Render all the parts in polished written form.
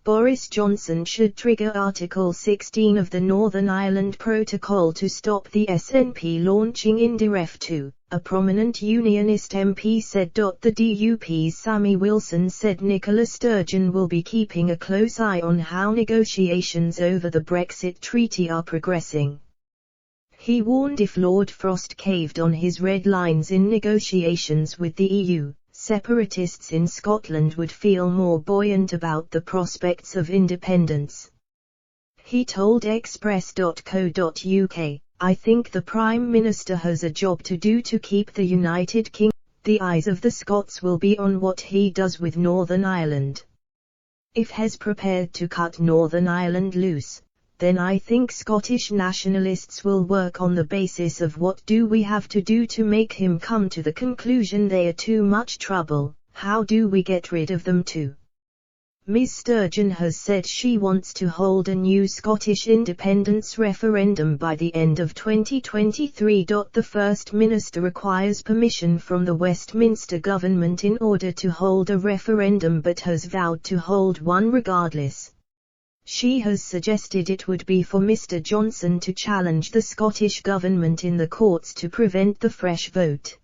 Boris Johnson should trigger Article 16 of the Northern Ireland Protocol to stop the SNP launching IndyRef2, a prominent unionist MP said. The DUP's Sammy Wilson said Nicola Sturgeon will be keeping a close eye on how negotiations over the Brexit treaty are progressing. He warned if Lord Frost caved on his red lines in negotiations with the EU, separatists in Scotland would feel more buoyant about the prospects of independence. He told Express.co.uk, "I think the Prime Minister has a job to do to keep the United Kingdom. The eyes of the Scots will be on what he does with Northern Ireland. If he's prepared to cut Northern Ireland loose, then I think Scottish nationalists will work on the basis of what do we have to do to make him come to the conclusion they are too much trouble, how do we get rid of them too?" Ms Sturgeon has said she wants to hold a new Scottish independence referendum by the end of 2023. The First Minister requires permission from the Westminster government in order to hold a referendum but has vowed to hold one regardless. She has suggested it would be for Mr Johnson to challenge the Scottish Government in the courts to prevent the fresh vote.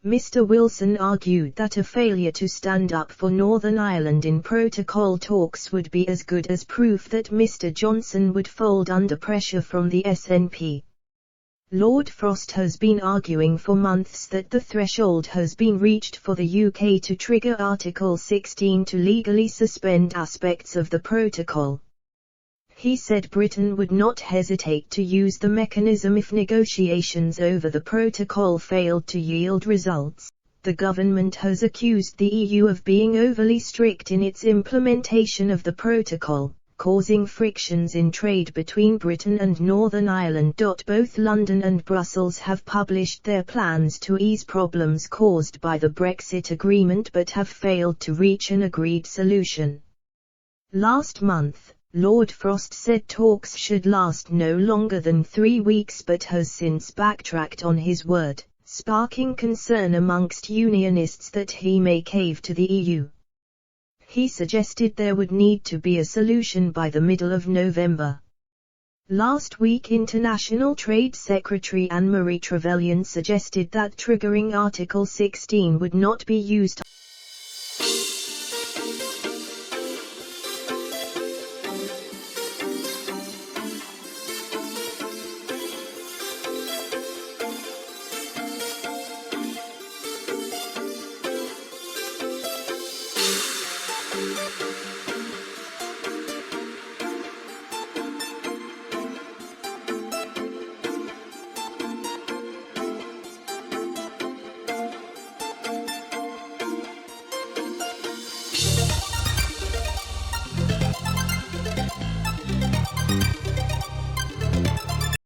Mr Wilson argued that a failure to stand up for Northern Ireland in protocol talks would be as good as proof that Mr Johnson would fold under pressure from the SNP. Lord Frost has been arguing for months that the threshold has been reached for the UK to trigger Article 16 to legally suspend aspects of the protocol. He said Britain would not hesitate to use the mechanism if negotiations over the protocol failed to yield results. The government has accused the EU of being overly strict in its implementation of the protocol, causing frictions in trade between Britain and Northern Ireland. Both London and Brussels have published their plans to ease problems caused by the Brexit agreement but have failed to reach an agreed solution. Last month, Lord Frost said talks should last no longer than 3 weeks but has since backtracked on his word, sparking concern amongst unionists that he may cave to the EU. He suggested there would need to be a solution by the middle of November. Last week International Trade Secretary Anne-Marie Trevelyan suggested that triggering Article 16 would not be used